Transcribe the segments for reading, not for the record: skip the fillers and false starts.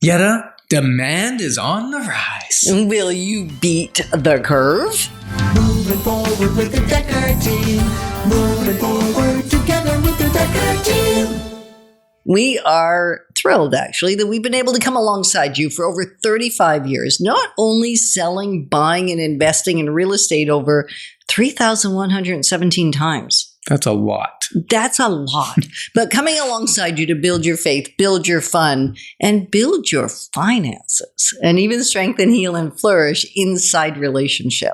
Yetta, demand is on the rise. Will you beat the curve? Moving forward with the Dekker team. Moving forward together with the Dekker team. We are thrilled, actually, that we've been able to come alongside you for over 35 years, not only selling, buying, and investing in real estate over 3,117 times. That's a lot. That's a lot. But coming alongside you to build your faith, build your fun, and build your finances, and even strengthen, heal, and flourish inside relationship.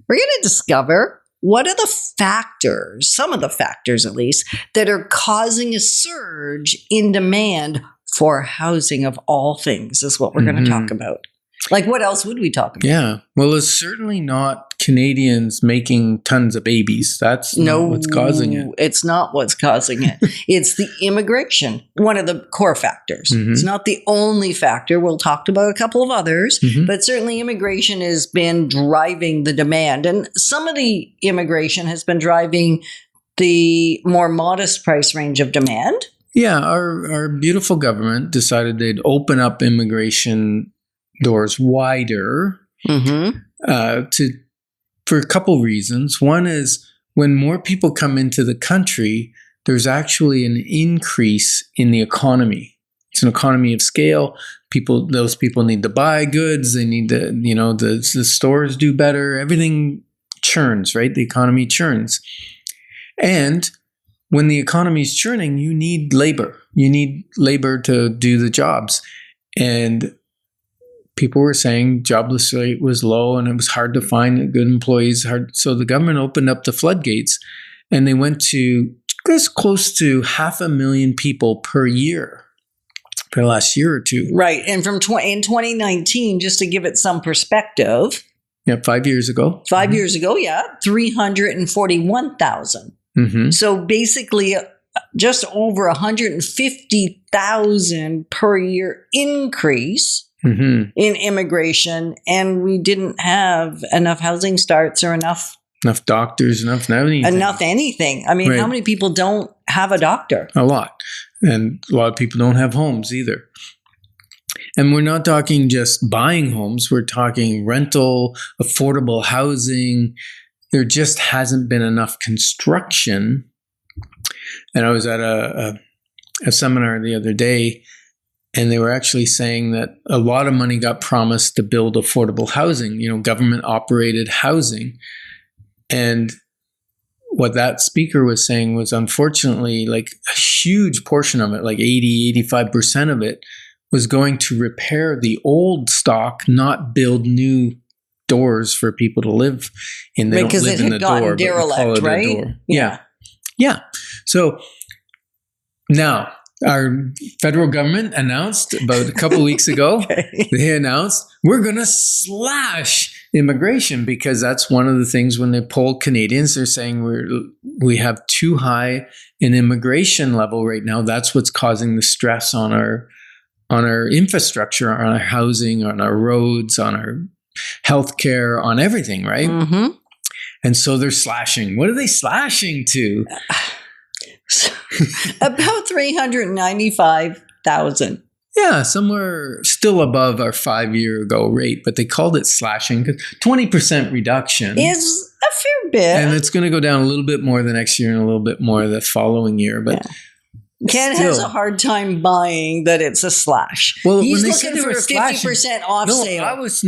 We're going to discover what are the factors, some of the factors at least, that are causing a surge in demand for housing of all things is what we're going to talk about. Like, what else would we talk about? Yeah. Well, it's certainly not Canadians making tons of babies. That's not what's causing it. It's not what's causing it. It's the immigration, one of the core factors. It's not the only factor. We'll talk about a couple of others, but certainly immigration has been driving the demand. And some of the immigration has been driving the more modest price range of demand. Yeah. Our beautiful government decided they'd open up immigration doors wider for a couple reasons. One is when more people come into the country, there's actually an increase in the economy. It's an economy of scale. Those people need to buy goods. They need to, the stores do better. Everything churns, right? The economy churns. And when the economy is churning, you need labor. You need labor to do the jobs. And people were saying jobless rate was low and it was hard to find good employees. So the government opened up the floodgates and they went to close to 500,000 people per year for the last year or two. Right. And in 2019, just to give it some perspective. Yeah, 5 years ago. 5 years ago, 341,000. So basically just over 150,000 per year increase in immigration, and we didn't have enough housing starts or enough doctors, enough anything. I mean, How many people don't have a doctor? A lot. And a lot of people don't have homes either. And we're not talking just buying homes. We're talking rental, affordable housing. There just hasn't been enough construction. And I was at a seminar the other day, and they were actually saying that a lot of money got promised to build affordable housing, government operated housing. And what that speaker was saying was, unfortunately, like a huge portion of it, like 85% of it, was going to repair the old stock, not build new doors for people to live in. They because don't live it in had the gotten door, derelict, right? Yeah. So now, our federal government announced about a couple weeks ago, they announced we're going to slash immigration because that's one of the things when they poll Canadians, they're saying we have too high an immigration level right now. That's what's causing the stress on our infrastructure, on our housing, on our roads, on our healthcare, on everything, right? And so they're slashing. What are they slashing to? About 395,000. Yeah, somewhere still above our 5 year ago rate, but they called it slashing because 20% reduction is a fair bit. And it's going to go down a little bit more the next year and a little bit more the following year. But Ken has a hard time buying that it's a slash. Well, he's when they looking said for a 50% off sale. I was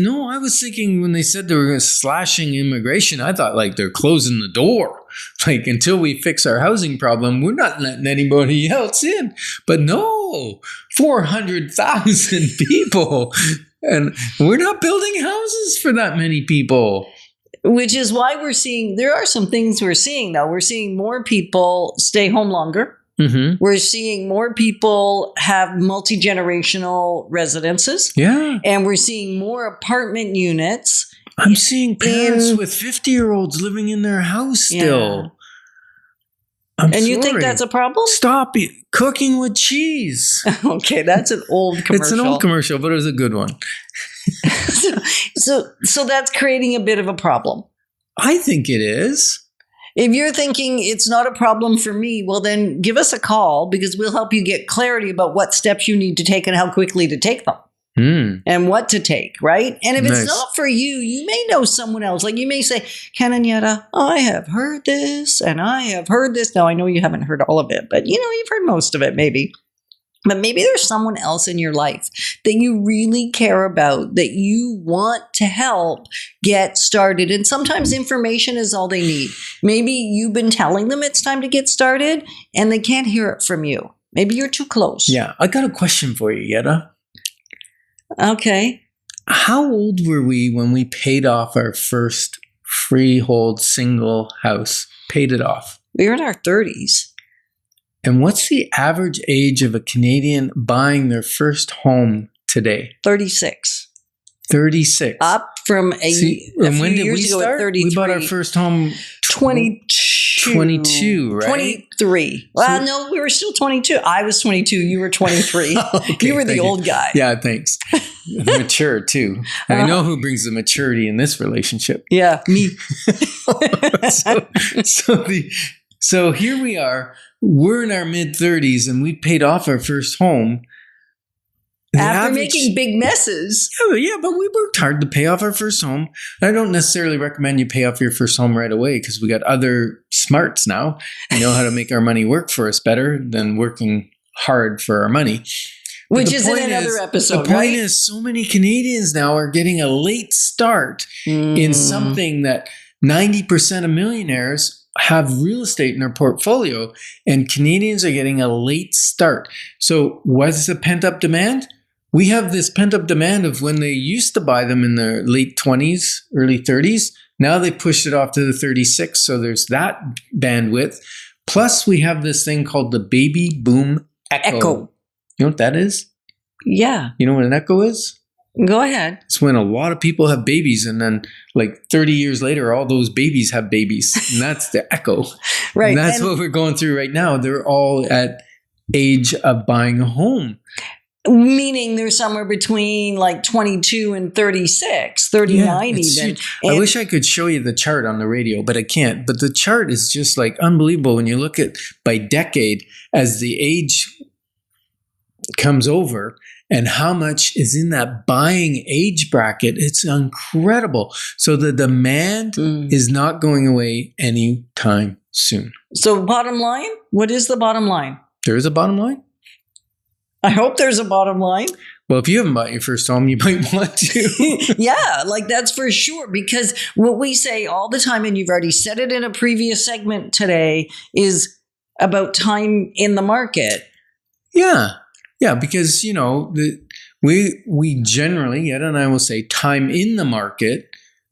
thinking when they said they were slashing immigration, I thought like they're closing the door. Like until we fix our housing problem, we're not letting anybody else in. But no, 400,000 people. And we're not building houses for that many people. Which is why there are some things we're seeing though. We're seeing more people stay home longer. We're seeing more people have multi-generational residences. Yeah. And we're seeing more apartment units. I'm seeing parents with 50-year-olds living in their house still. And you think that's a problem? Stop cooking with cheese. Okay, that's an old commercial. It's an old commercial, but it was a good one. So that's creating a bit of a problem. I think it is. If you're thinking it's not a problem for me, well, then give us a call because we'll help you get clarity about what steps you need to take and how quickly to take them. And what to take, right? And if it's not for you, you may know someone else. Like you may say, Ken and Yetta, I have heard this and I have heard this. Now, I know you haven't heard all of it, but you've heard most of it maybe. But maybe there's someone else in your life that you really care about, that you want to help get started. And sometimes information is all they need. Maybe you've been telling them it's time to get started and they can't hear it from you. Maybe you're too close. Yeah. I got a question for you, Yetta. Okay. How old were we when we paid off our first freehold single house? Paid it off. We were in our 30s. And what's the average age of a Canadian buying their first home today? 36. 36. Up from a few years ago at 33. We bought our first home 22, right? 23. Well, no, we were still 22. I was 22. You were 23. Okay, you were the old guy. Yeah, thanks. Mature too. I know who brings the maturity in this relationship. Yeah, me. So here we are. We're in our mid-30s and we paid off our first home. After making big messes. Yeah, but we worked hard to pay off our first home. I don't necessarily recommend you pay off your first home right away because we got other smarts now. We know how to make our money work for us better than working hard for our money. Which is in another episode, The point is so many Canadians now are getting a late start in something that 90% of millionaires have real estate in their portfolio, and Canadians are getting a late start. So what's the pent-up demand? We have this pent-up demand of when they used to buy them in their late 20s, early 30s. Now they pushed it off to the 36, so there's that bandwidth. Plus, we have this thing called the baby boom echo. You know what that is? Yeah. You know what an echo is? Go ahead. It's when a lot of people have babies and then like 30 years later, all those babies have babies. And that's the echo. Right. And that's what we're going through right now. They're all at age of buying a home. Meaning they're somewhere between like 22 and 36, 39 even. I wish I could show you the chart on the radio, but I can't. But the chart is just like unbelievable when you look at by decade as the age comes over. And how much is in that buying age bracket? It's incredible. So the demand is not going away anytime soon. So bottom line, what is the bottom line? There is a bottom line? I hope there's a bottom line. Well, if you haven't bought your first home, you might want to. Yeah, like that's for sure. Because what we say all the time, and you've already said it in a previous segment today, is about time in the market. Yeah. Yeah, because, we generally, Yetta and I will say, time in the market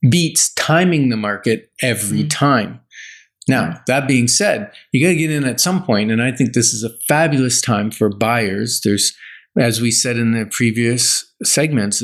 beats timing the market every time. Now, that being said, you got to get in at some point, and I think this is a fabulous time for buyers. There's, as we said in the previous segments,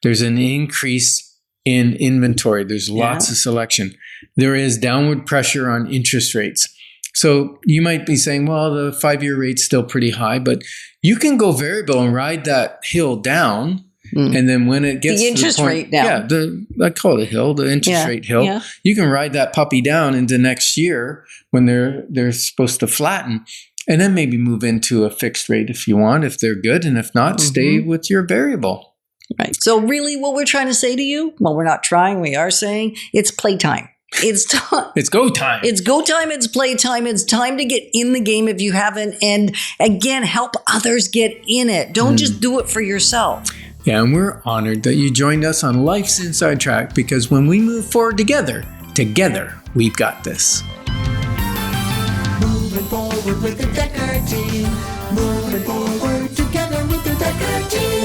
there's an increase in inventory. There's lots of selection. There is downward pressure on interest rates. So you might be saying, well, the 5-year rate's still pretty high, but you can go variable and ride that hill down. And then when it gets the interest rate down. Yeah, I call it a hill, the interest rate hill. Yeah. You can ride that puppy down into next year when they're supposed to flatten. And then maybe move into a fixed rate if you want, if they're good. And if not, stay with your variable. Right. So really what we're trying to say to you, well, we're not trying, we are saying it's playtime. It's time. It's go time. It's go time. It's play time. It's time to get in the game if you haven't. And again, help others get in it. Don't just do it for yourself. Yeah, and we're honored that you joined us on Life's Inside Track because when we move forward together, we've got this. Moving forward with the Dekker team. Moving forward together with the Dekker team.